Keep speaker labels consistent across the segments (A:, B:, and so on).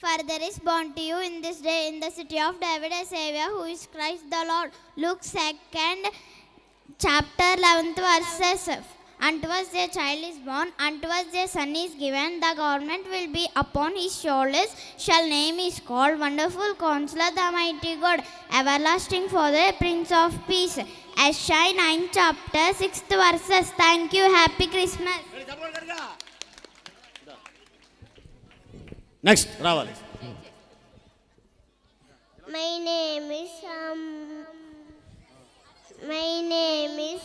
A: For there is born to you in this day in the city of David a Savior, who is Christ the Lord. Luke 2nd chapter 11th verses. Unto us a child is born, unto us a son is given, the government will be upon his shoulders, shall name is called Wonderful Counselor, the Mighty God, Everlasting Father, Prince of Peace. Isaiah 9 chapter 6th verses. Thank you. Happy Christmas.
B: Next రావాలి.
C: My name is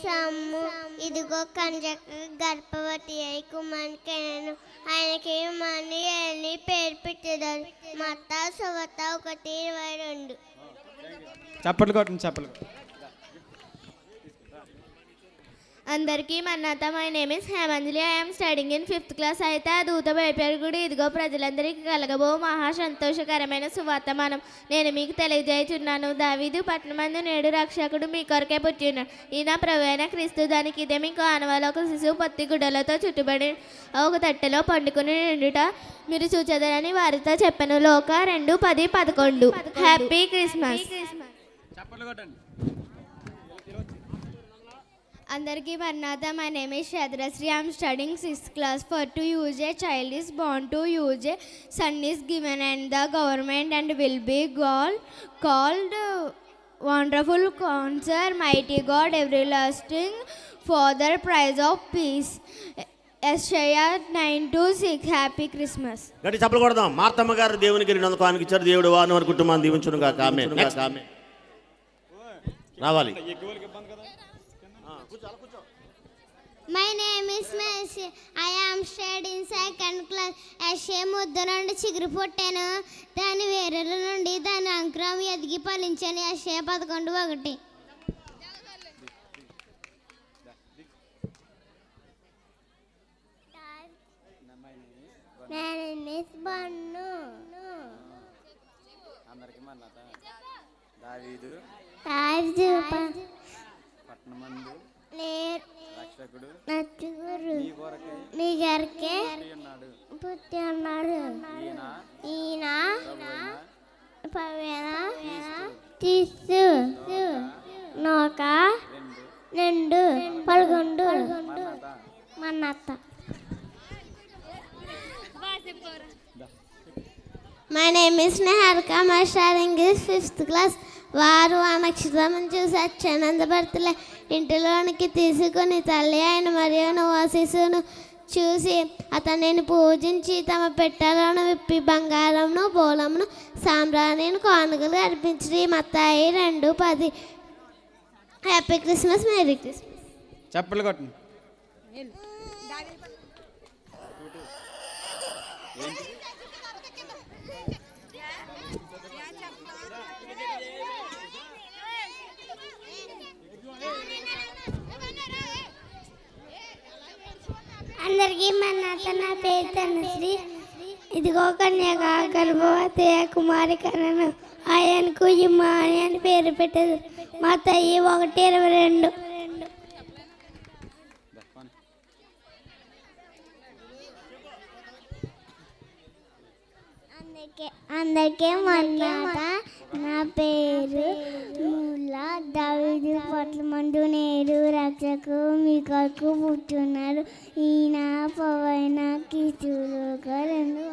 C: Sammu. ఇదిగో కన్యక గర్భవతి అయి కుమారునికైనను, ఆయనకి ఇమ్మానుయేలు పేరు పెట్టెదరు. మత్తా సువార్త 1:22.
D: చప్పట్లు కొట్టండి, చప్పట్లు.
E: అందరికీ మన్నాత. My name is Hemanjali. I'm studying in 5th class. అయితే ఆ దూత భయపెరుగుడు ఇదిగో ప్రజలందరికీ కలగబో మహా సంతోషకరమైన సువర్తమానం నేను మీకు తెలియజేయుచున్నాను. దావీదు పట్టణమందు నేడు రక్షకుడు మీ కొరకే పుట్టి ఉన్నాడు. ఈయన ప్రభువైన క్రీస్తు. దానికి ఇదే మీకు ఆనవాళ్ళు. ఒక శిశువు పత్తి గుడ్డలతో చుట్టుబడి ఒక తట్టెలో పండుకుని నిండుట మీరు చూచెదరని వారితో చెప్పాను. లోక 2:10-11. Happy Christmas.
D: చప్పట్లు కొట్టండి.
E: అందరికీ మన్నాత. My name is Shadrashri. I'm studying 6th class. For to use a child is born, to use a son is given, and the government and will be called Wonderful Counselor, Mighty God, Everlasting Father, Prince of Peace. Isaiah 9:6. Happy Christmas.
B: గట్టి చప్పలు కొడదాం. మార్తమ్మ గారు దేవునికి 200 కానుక ఇచ్చారు. దేవుడు వారిని వారి కుటుంబాన్ని దీవించును గాక. ఆమేన్. రావాలి.
C: My name is Mercy. I am studying 2nd class. యెషయా ముద్ద నుండి చిగురు పుట్టాను, దాని వేరుల నుండి దాని అంకురం ఎదిగి ఫలించాను. యెషయా 11:1. My name is Bannu.
D: అందరికీ మన్నాత. దావీదు పట్టణమందు రక్షకుడు మీ కొరకే పుట్టి ఉన్నాడు. ఈయన తీసు నోక 2:11. మన్నత్త. My name is Neharika. My studying is 5th class. వారు ఆ నక్షత్రం చూసి అత్యానందపడుతులే. ఇంటిలోనికి తీసుకుని తల్లి అయిన మరియును ఆ శిశువును చూసి అతనిని పూజించి తమ పెట్టెలను విప్పి బంగారమును బోళమును సాంబ్రాణిని కానుకలు అర్పించి. మత్తాయి 2:10. Happy Christmas. Merry Christmas. చప్పట్లు కొట్టండి.
C: అందరికీ మన్నాత. నా పేరు తనుశ్రీ. ఇదిగో కన్యక గర్భవతి కుమారి కనను, ఆయనకు ఇమ్మాని అని పేరు పెట్టదు. మత్తయి 1:22. అందరికీ మన్నాత. నా పేరు ముల్లా. దావీదు పట్టణమందు నేడు రక్షకు మీ కొరకు పుట్టున్నాడు. ఈయన పవైన క్రీస్తులో 2.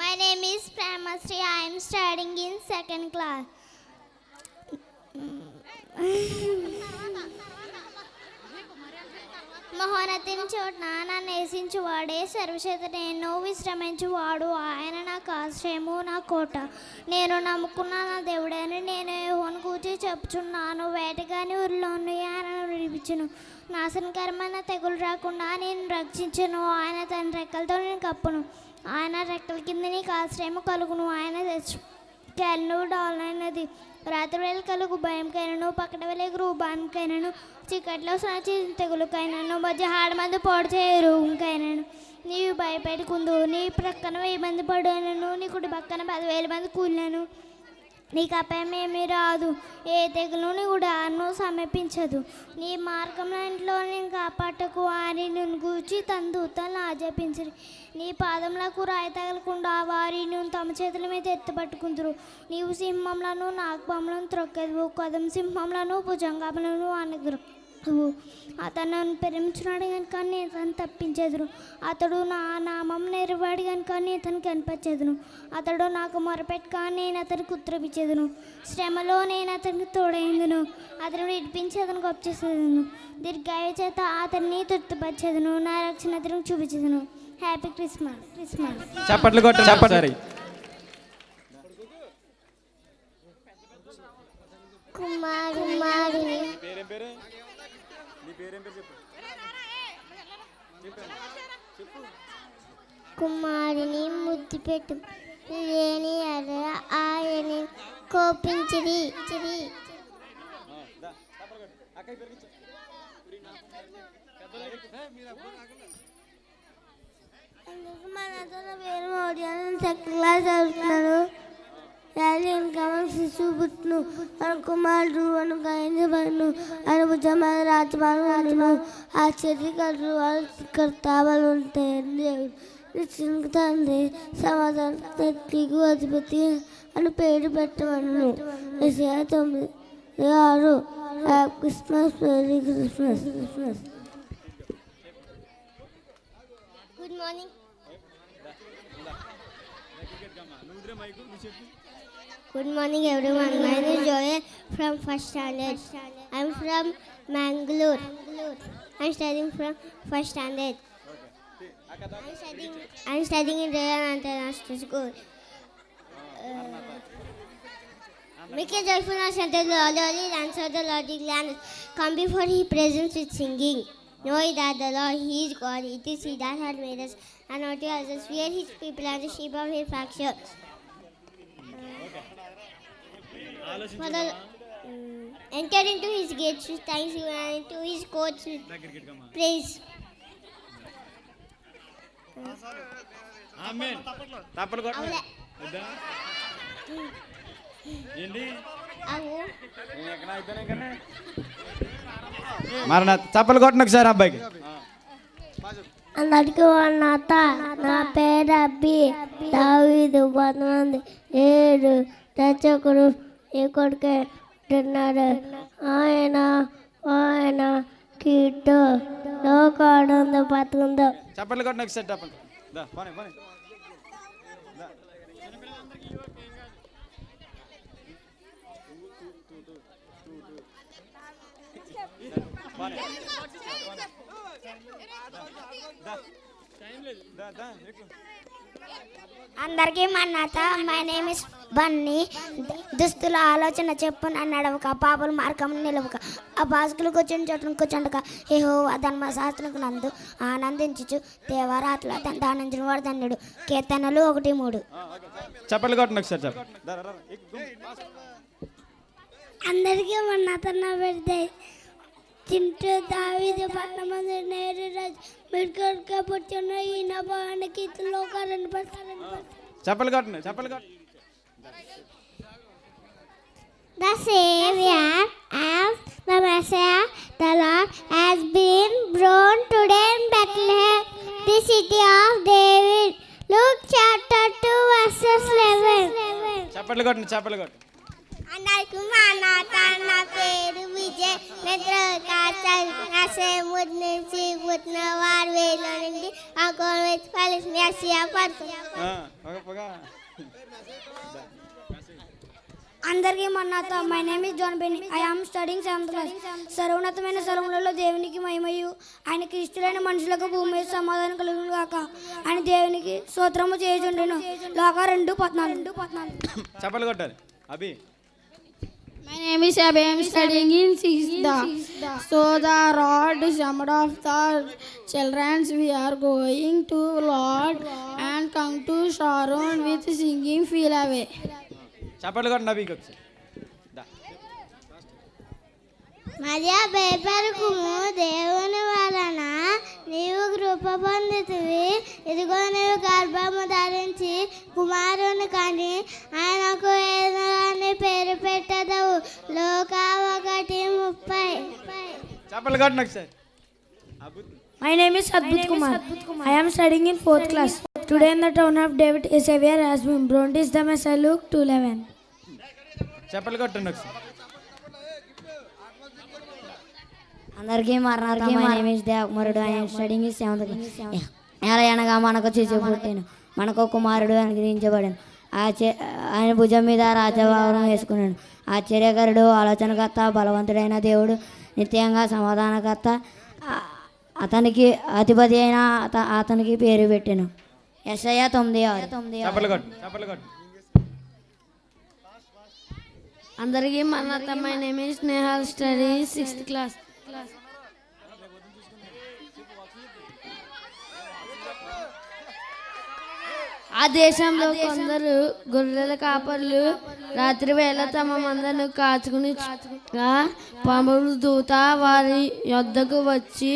C: My name is Pramasri. I am studying in 2nd class. మహోన్నతిని చోటున నన్ను నేసించువాడే సర్వశక్త నేను విశ్రమించువాడు. ఆయన నాకు ఆశ్రయము, నా కోట. నేను నమ్ముకున్న నా దేవుడని నేను యెహోవాను గూర్చి చెప్పుచున్నాను. వేటగాని ఊరిలోను ఆయన విడిపించును. నాశనకరమైన తెగులు రాకుండా నేను రక్షించును. ఆయన తన రెక్కలతో నేను కప్పును. ఆయన రెక్కల కింద నీకు ఆశ్రయము కలుగును. ఆయన తెచ్చుకెళ్ళను డాలైనది. రాత్రి వేళ కలుగు భయంకైనను, పక్కన వెలుగు భయంకైనను, చీకట్లో సాచి తెగులుకైనను, మధ్య హాడమంది పొడి చేయరుకైనను నీవు భయపెట్టుకుందు. నీ ప్రక్కన 1000 మంది పడునను, నీ కుడి పక్కన 10,000 మంది కూలినను. నీకు అపాయమేమీ రాదు, ఏ తెగులుని కూడా అన్ను సమీపించదు. నీ మార్గంలో నేను కాపాటకు వారి నేను గూర్చి తన దూతలను ఆజ్ఞాపించరు. నీ పాదములకు రాయి తగలకుండా వారి నేను తమ చేతుల మీద ఎత్తుపట్టుకుందరు. నీవు సింహంలను నాగపాములను త్రొక్కెదవు, కదం సింహంలను భుజంగములను అనగరు. అతను నన్ను ప్రేమించున్నాడు కనుక నేను అతను తప్పించేదును. అతడు నా నామం నెరవాడు కనుక నేను అతను కనిపించేదును. అతడు నాకు మొరపెట్టుక నేను అతనికి ఉత్తరమిచ్చేదును. శ్రమలో నేను అతనికి తోడైందును. అతను విడిపించి అతను గొప్ప చేసేదను. దీర్ఘాయు చేత అతన్ని తృప్తిపరిచేదను. నా రక్షణ అతనికి చూపించేదను. Happy Christmas.
F: చప్పట్లు కొట్టు చెప్పండి.
C: కుమారుని కుమారుని ముద్దు పెట్టు లేని ఆయన కోపించిరి.
D: చదువుతున్నాను. శిశువు పుట్టును, మన కుమారుడు అను గాయపడును, అనుభుజం రాజమాను ఆశ్చర్యకర్తావలు తండ్రి సమాధానకు అధిపతి అని పేరు పెట్టమను. 9:6 Christmas. Very Christmas.
C: Good morning. Good morning everyone. My name is Joel from first standard. I am from Mangalore. I am studying from first standard. I am studying in Royal International School. Make a joyful noise unto the Lord, dance of the Lord, land. Come before His presence with singing. Know that the Lord, He is God. It is He that has made us, and not to others. We are His people and the sheep of His pasture. Father, enter into His gates with thanksgiving and into His courts with praise.
F: ఆమేన్. చప్పట్లు కొట్టు. ఏంటి మరి చప్పలు కొట్టిన ఒకసారి అబ్బాయికి.
D: అందరికీ నాత నా పేరు అబ్బి దావీదు 7 రచకుడు ఈ కొడుకే ఉంటున్నాడు. ఆయన కీటు లోకాడుందో బతుకుందో.
F: చప్పట్లు కొట్టిన ఒకసారి చప్పట్లు. పోనీ పోనీ.
C: అందరికీ మన్నాత. My name is Bunny. దుస్తుల ఆలోచన చెప్పు నడవక, పాపల మార్గం నిలవక, ఆ బాసుకులు కూర్చొని చోటును కూర్చుండక, యెహోవా ధర్మశాస్త్రకు నందు ఆనందించుచు దేవరాత్రుల దానించిన వాడు ధన్యుడు. కీర్తనలు 1:3.
F: చప్పట్లు కొట్టిన ఒకసారి చెప్పండి.
D: అందరికీ మన్నాత నా పెడితే చింటూ దావీదు పట్టణమందు నేరు రాజు మిడ్కర్గా పుట్టిన ఈయన బాణ కీర్తనలో
F: చప్పలు కొట్టిన చప్పలు కొట్టు.
D: The Savior and the Messiah, the Lord, has been born today in Bethlehem, the city of David. Luke chapter 2 verses 11.
F: చప్పట్లు కొట్టిన చప్పలు కొట్టు.
C: అందరికీ మన్నాత. నా పేరు విజయ్. నసేముద్ నుంచి పుట్టిన వారి వేలో నుండి ఆ కోణ వచ్చి కలిసి అందరికీ మన్నాత. My name is John Benny. I am studying 7th class. సర్వోన్నతమైన స్థలములలో దేవునికి మహిమయు, ఆయన క్రీస్తులైన మనుషులకు భూమి మీద సమాధానం కలుగును గాక. ఆయన దేవునికి స్తోత్రము చేయుచుండెను. లోక 2:14.
F: చప్పలు కొట్టాలి అభి.
G: My name is Abhi. I am studying in 6th. So the rod summed of the children, we are going to Lord and come to Sharon with singing feel away.
F: చప్పట్లు కొట్టిన అభికి ఒకసారి.
D: మరియా భయపడకుము, దేవుని వలన నీవు కృప పొందుతివి. ఇదిగో నీవు గర్భము ధరించి కుమారుని కని ఆయనకు ఏదని
F: చప్పట్లు కొట్టండి ఒకసారి. అబ్బు.
G: My name is Adbut Kumar. I am studying in 4th class. Today in the town of David, a savior has been born. This is the message Luke 2:11.
F: చప్పట్లు కొట్టండి ఒకసారి.
H: అందరికీ మరణార్థం మై నేమ్ ఇస్ దేవకుమారుడు I am studying in 7th class. ఎలా అనగా మనకు శిశువు పుట్టెను, మనకు కుమారుడు అనుగ్రహించబడెను. ఆయన భుజం మీద రాజభావం వేసుకున్నాడు. ఆశ్చర్యకరుడు, ఆలోచనకర్త, బలవంతుడైన దేవుడు, నిత్యంగా సమాధానకర్త, అతనికి అధిపతి అయిన అతనికి పేరు పెట్టెను. యెషయా 9:6.
F: చప్పట్లు కొట్టండి. చప్పట్లు కొట్టండి.
G: అందరికీ మరణార్థం my name is Nehal study 6th class. ఆ దేశంలో కొందరు గొర్రెల కాపర్లు రాత్రి వేళ తమ మందను కాచుకుని పాముల దూత వారి యొద్దకు వచ్చి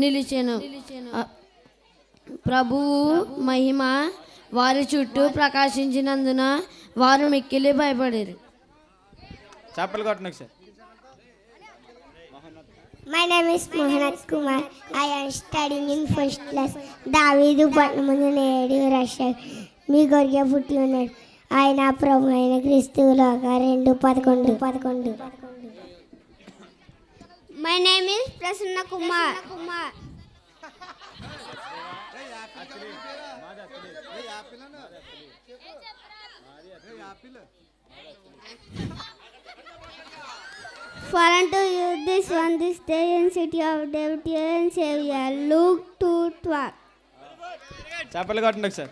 G: నిలిచెను. ప్రభువు మహిమ వారి చుట్టూ ప్రకాశించినందున వారు మిక్కిలి భయపడారు.
F: చప్పట్లు కొట్టండి ఒకసారి.
C: My name is Mohanat Kumar. I am studying in 1st class. దావీదు పట్టణమున నేడు రష్యా మీ కొరికే పుట్టి ఉన్నాడు. ఆయన ప్రభు అయిన క్రీస్తులాగా 2:11. My name is Prasanna Kumar. For unto you this day in city of David and Savior. Luke 2:12.
F: చప్పట్లు కొట్టండి ఒకసారి.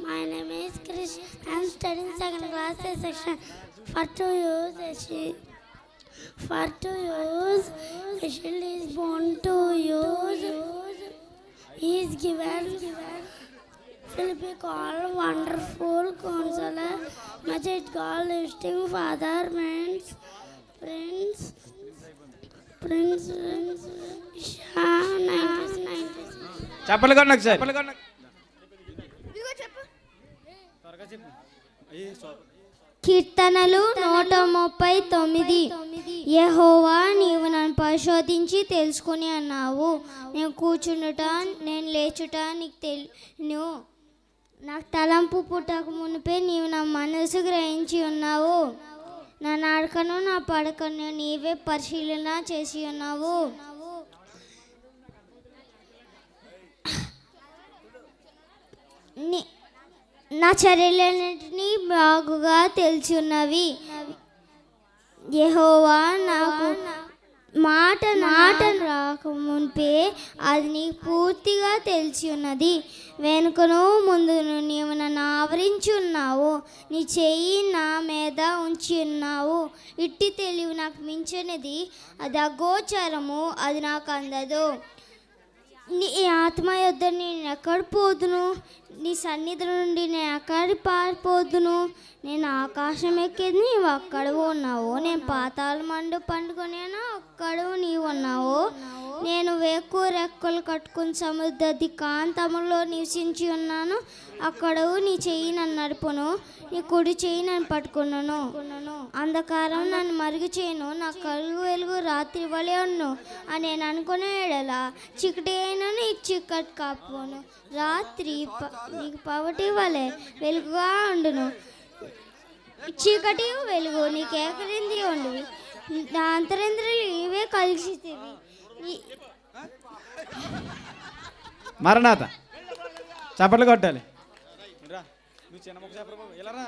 G: My name is Krish. I am studying 2nd class section. For to use a shield is born to use. He is given. Will be called Wonderful Counselor, Message called Listing Father, Prince.
F: చప్పట్లు కొట్టండి ఒకసారి. త్వరగా చెప్పు.
C: కీర్తనలు 139. యెహోవా నీవు నన్ను పరిశోధించి తెలుసుకుని అన్నావు. నేను కూర్చుండుట నేను లేచుట నీకు తెలియను. నాకు తలంపు పుట్టక మునిపే నీవు నా మనసు గ్రహించి ఉన్నావు. నా నడకను నా పడకను నీవే పరిశీలన చేసి ఉన్నావు. నా చర్యలన్నింటినీ బాగుగా తెలిసి ఉన్నవి. యెహోవా నాకు మాట రాకముందే అది నీకు పూర్తిగా తెలిసి ఉన్నది. వెనుకను ముందును నీవు నన్ను ఆవరించి ఉన్నావు. నీ చెయ్యి నా మీద ఉంచి ఉన్నావు. ఇట్టి తెలివి నాకు మించినది, అది అగోచరము, అది నాకు అందదు. నీ ఆత్మ యొద్ద నేను ఎక్కడ పోదును? నీ సన్నిధి నుండి నేను ఎక్కడ పారిపోదును? నేను ఆకాశం ఎక్కేది నీవు అక్కడ ఉన్నావు. నేను పాతాళ మండు పండుకొనేనా అక్కడ నీవు ఉన్నావు. నేను వేకు రెక్కలు కట్టుకుని సముద్ర దికాంతములో నివసించి ఉన్నాను. అక్కడ నీ చెయ్యి నన్ను నడుపును, నీ కుడి చెయ్యి నన్ను పట్టుకున్నాను. అంధకారం నన్ను మరుగు చేయను, నా కలుగు వెలుగు రాత్రి వలె ఉన్ను అని నేను అనుకునే ఎడలా చీకటి అయినా నీ చీకటి కాపును. రాత్రి నీకు పవటి వలె వెలుగుగా ఉండును, చీకటి వెలుగు నీకు ఏకరింది ఉండువి. నా అంతరింద్రియులు ఇవే కలిసితివి.
F: మరణాత చప్పట్లు కొట్టాలి. నువ్వు చిన్న ముక్క చెప్పరు బాబు, ఇలా రా.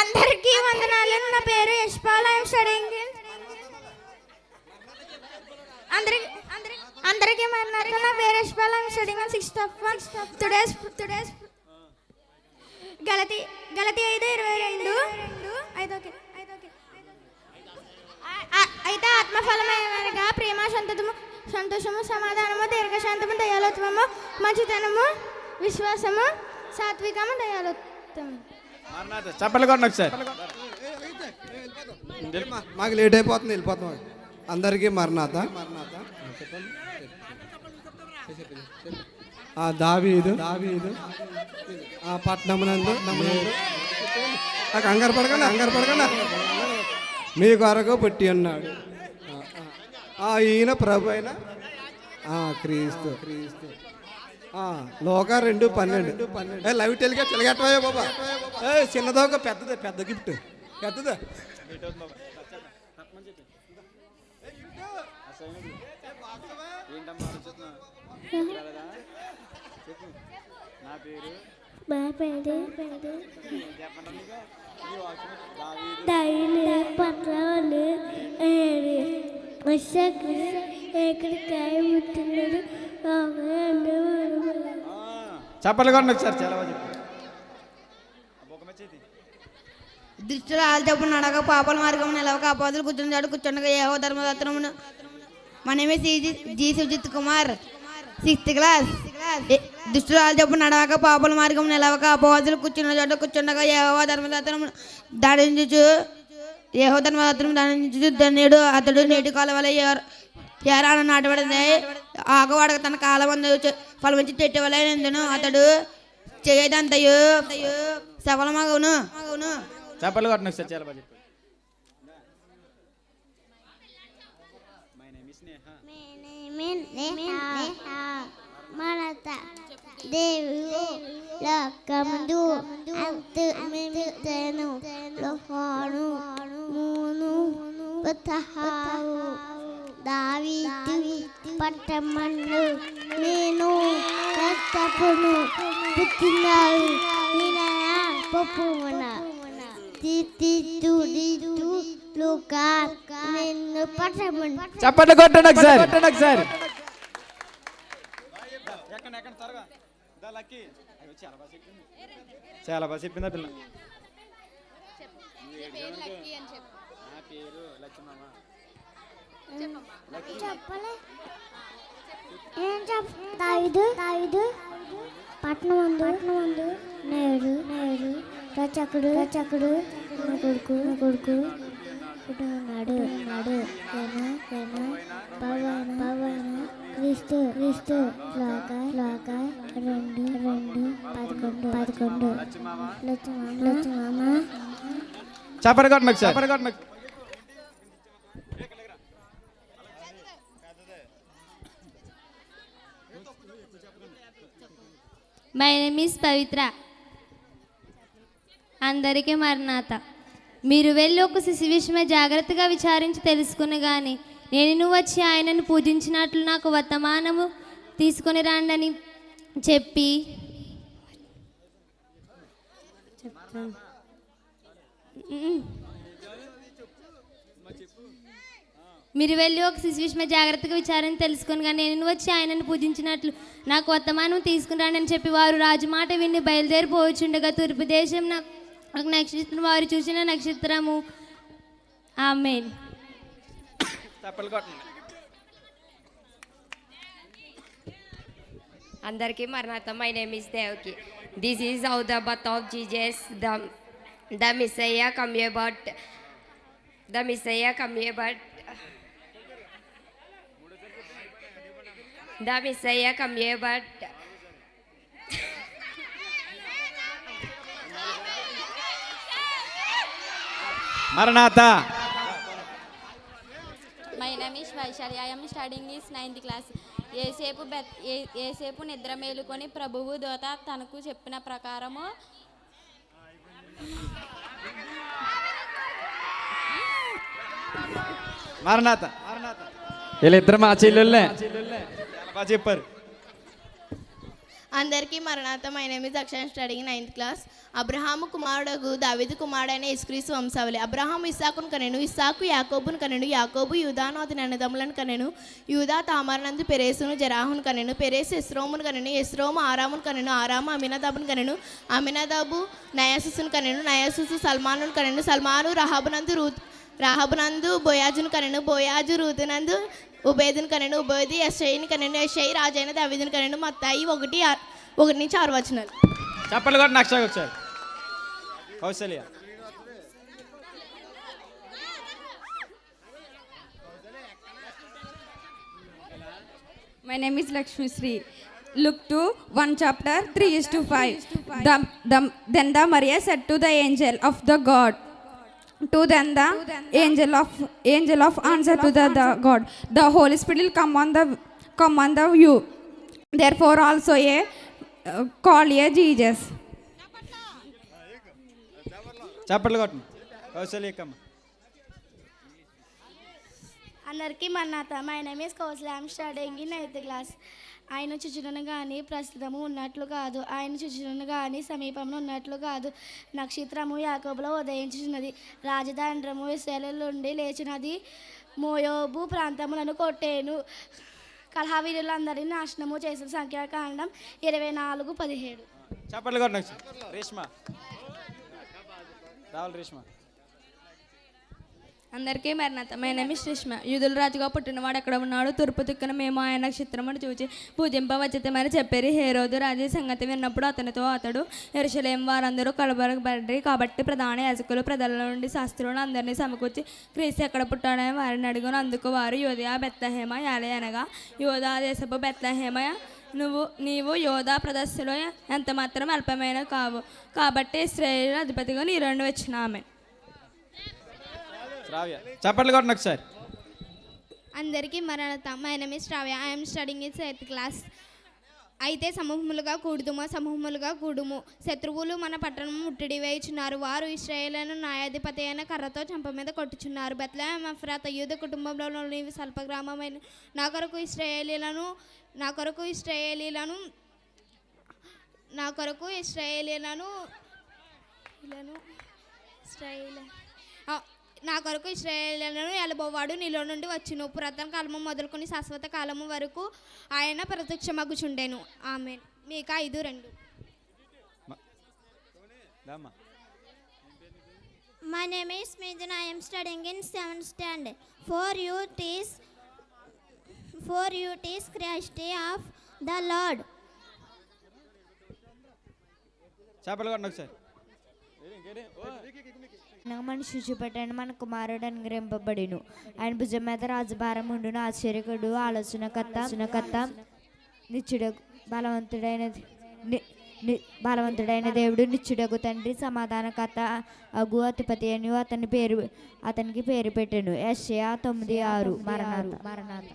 A: అందరికీ వందనాలు. నా పేరు యశ్పాల్. ఐఎమ్ స్టడీయింగ్ అందరికీ మరణాలు. నా పేరు Yashpal. I'm studying in 6th today's గలతీ 5:22. అయితే ఆత్మఫలమైనగా ప్రేమ, సంతోషము, సమాధానము, దీర్ఘశాంతము, దయాలుత్వము, మంచితనము, విశ్వాసము, సాత్వికము, దయాలుత్వము.
F: చప్పట్లు కొట్టండి ఒకసారి.
I: మాకు లేట్ అయిపోతుంది, వెళ్ళిపోతాం. అందరికీ మరణాత. దావీదు ఆ పట్నమునందు కంగారు పడకుండా మీ కొరకు పుట్టి ఉన్నాడు. ఈయన ప్రభు అయిన క్రీస్తు. లోక 2:12. లైవ్ టెలికాస్ట్ చెలగట్టవా బాబా. చిన్నదో ఒక పెద్ద గిఫ్ట్ పెద్దదా.
D: మా పేరు డైలీ పట్టాలు ఎక్కడికాయ పుట్టినాడు.
F: చప్పట్లు కొట్టండి ఒకసారి. చాలా బాగా చెప్పారు.
H: దుష్టుల ఆల్చప్పుడు నడక పాపల మార్గం నిలవక అపోతులు కూర్చుండగా యెహోవా ధర్మశాస్త్రమును. మా name G Sujith Kumar, 6th class. దుష్టుల ఆల్చప్పుడు నడవక పాపల మార్గం నిలవక అపోతులు కూర్చుండగా యెహోవా ధర్మశాస్త్రమును ధన్యుడు అతడు నేటి కాలం వల్ల ఏరాన నాటబడింది. ఆగవాడక తన కాలం ఫలమంచి చెట్టు వల్ల ఎందును అతడు చేయదంతయు సఫలమగును.
F: చప్పట్లు కొట్టండి ఒకసారి. చాలా బాగా చెప్పారు.
D: మనత దేవుడు లోకముందు అంతను లోహాను మూను పతహావు దావీదు పట్టమన్ను నేను కష్టపును పుట్టినాడు పప్పుమన తిట్టు లోక నిన్ను పట్టమన్ను.
F: చప్పట్లు కొట్టండి ఒకసారి. చాలా బాగా చెప్పిందా పిల్ల.
D: చెప్పలే దావీదు పట్నమందు నేడు రచకుడు నా కొడుకు ఉన్నాడు పవన క్రీస్తు లోక 2:11 లచ్చమామ.
F: చప్పట్లు కొట్టండి ఒకసారి.
E: మై నేమ్ ఈస్ పవిత్ర. అందరికీ మరణాత. మీరు వెళ్ళి ఒక శిశు విషయమై జాగ్రత్తగా విచారించి తెలుసుకుని గాని నేను వచ్చి ఆయనను పూజించినట్లు నాకు వర్తమానము తీసుకొని రండని చెప్పి మీరు వెళ్ళి ఒక శిశు విషయమై జాగ్రత్తగా విచారణ తెలుసుకొని కానీ నేను వచ్చి ఆయనను పూజించినట్లు నాకు వర్తమానం తీసుకుని రండి అని చెప్పి వారు రాజు మాట విని బయలుదేరిపోవచ్చుండగా తూర్పు దేశం నాకు నక్షత్రం వారు చూసిన నక్షత్రము. ఆమేన్.
J: అందరికీ మరణాత. My name is Devaki. This is how the birth of Jesus the Messiah come about.
F: మరణాత.
E: My name is Vaishali. I am studying in 9th class. ఏసేపు నిద్ర మేలుకొని ప్రభువు దూత తనకు చెప్పిన ప్రకారము
F: మరణాత. వీళ్ళిద్దరు మా చెల్లెళ్ళే. బాగా చెప్పారు.
G: అందరికీ మరణాత. My name is Akshay, studying 9th class. Abraham కుమారుడు దావీదు కుమారుడైన యేసుక్రీస్తు వంశావళి. అబ్రహాము ఇస్సాకును కనెను, ఇస్సాకు యాకోబును కనెను, యాకోబు యూదాను అతని అన్నదమ్ములను కనెను, యూదా తామారునందు పెరేసును జరాహును కనెను, పెరేసు ఎస్రోమును కనెను, ఎస్రోము ఆరామును కనెను, ఆరాము అమినదాబును కనెను, అమినదాబు నయాసును కనెను, నయాసు సల్మానును కనెను, సల్మాను రాహబునందు బోయాజును కనెను, బోయాజు రూతునందు ఉబేదును కనెను, ఉబేది యెషయిని కనెను, యెషయి రాజైన దావీదును కనెను. మత్తాయి 1:1-6 వచనాలు.
F: చప్పట్లు కొట్టండి అక్షయ్ ఒకసారి. Kausalya.
K: My name is Lakshmi Sri. Look to 1 chapter 3:5. Then the Maria said to the angel of the God. To then the angel of answer to the God. The Holy Spirit will come on the you. Therefore also call ye Jesus.
F: చప్పట్లు కొట్టండి. కౌశల్యకమ్మ.
G: అందరికీ మన్నాత. My name is Kausalya. I am studying in 8th class. ఆయన చుచులను కానీ ప్రస్తుతము ఉన్నట్లు కాదు, ఆయన చుచులను కానీ సమీపంలో ఉన్నట్లు కాదు. నక్షత్రము యాకోబులో ఉదయించున్నది, రాజధాండ్రము ఇశ్రాయేలు నుండి లేచినది, మోయోబు ప్రాంతములను కొట్టేను, కలహవీరులందరినీ నాశనము చేసిన. సంఖ్యాకాండం 24:17.
F: చప్పట్లు కొట్టండి. రేష్మా రావాలి. రేష్మా.
K: అందరికీ మరణత. My name is Reshma. యూదుల రాజుగా పుట్టినవాడు ఎక్కడ ఉన్నాడు? తూర్పు దిక్కున మేము ఆయన నక్షత్రమును చూచి పూజింపవచ్చితమని చెప్పారు. హేరోదు రాజు సంగతి విన్నప్పుడు అతడు యెరూషలేము వారందరూ కలబరబడ్డారు. కాబట్టి ప్రధాన యాజకులు ప్రజల నుండి శాస్త్రులను అందరినీ సమకూర్చి క్రీస్తు ఎక్కడ పుట్టాడని వారిని అడుగును. అందుకు వారు యోదయ బెత్లెహేమ యాలే అనగా, యోధా దేశపు బెత్లెహేమ, నీవు యోధా ప్రదస్సులో ఎంత మాత్రం అల్పమైన కావు, కాబట్టి ఇశ్రాయేలు అధిపతిగా నీ రెండు వచ్చిన. ఆమె.
F: చప్పట్లు కొట్టండి ఒకసారి.
A: అందరికీ మరణత. My name is Shravya. I am studying in 8th class. అయితే సమూహములుగా కూడుము, శత్రువులు మన పట్టణం ముట్టడి వేయుచున్నారు. వారు ఇశ్రాయేలును న్యాయాధిపతి అయిన కర్రతో చెంప మీద కొట్టుచున్నారు. బెత్లెహేము ఎఫ్రాతా యూదా కుటుంబంలో నీవు స్వల్ప గ్రామమైన నా కొరకు ఇశ్రాయేలీలను నా కొరకు ఇశ్రాయేలీలను ఎలబోవాడు నీలో నుండి వచ్చును. పురాతన కాలము మొదలుకొని శాశ్వత కాలము వరకు ఆయన ప్రత్యక్షమగుచుండెను. ఆమేన్. మీకా 5:2.
C: My name is Mithun. I am studying in 7th standard. For youth is Christ of the Lord.
F: చప్పట్లు కొట్టండి ఒకసారి.
H: మనిషి చూపెట్టండి మన కుమారుడు అనుగ్రహింపబడిను. ఆయన భుజం మీద రాజభారం ఉండును. ఆశ్చర్యకుడు, ఆలోచనకర్త, నిత్యుడగు బలవంతుడైన దేవుడు, నిత్యుడగు తండ్రి, సమాధానకర్త అగు అధిపతి అని అతనికి పేరు పెట్టెను. యెషయా 9:6. మరణాత.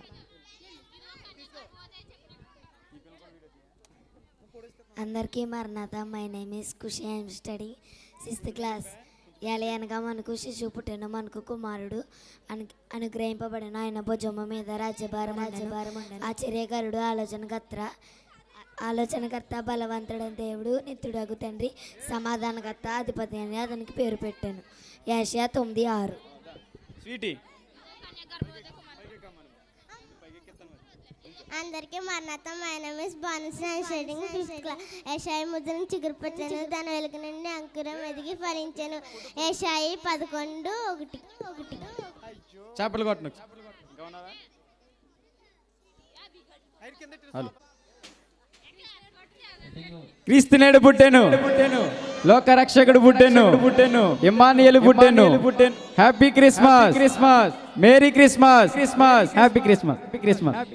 D: అందరికీ మరణాత. My name is Khushi. I am study 6th class. యాలే అనగా మనకు శిశువు పుట్టిన, మనకు కుమారుడు అనుగ్రహింపబడిన. ఆయన భుజము మీద రాజ్యభారం. ఆశ్చర్యకరుడు, ఆలోచనకర్త, బలవంతుడైన దేవుడు, నిత్యుడగు తండ్రి, సమాధానకర్త, అధిపతి అని అతనికి పేరు పెట్టాను. యెషయా 9:6.
C: అందరికీ మరణాత. మై నేమ్ ఇస్ బానిస్. I studying 5th class. యెషయా ముద్రను చిగురుపచ్చాను, దాని వెలుక నుండి అంకురం ఎదిగి ఫలించాను. యెషయా 11:1.
F: చప్పట్లు కొట్టండి. క్రీస్తు నేడు పుట్టెను, లోక రక్షకుడు పుట్టెను, ఇమ్మానుయేలు పుట్టెను. Happy Christmas, merry Christmas, happy Christmas.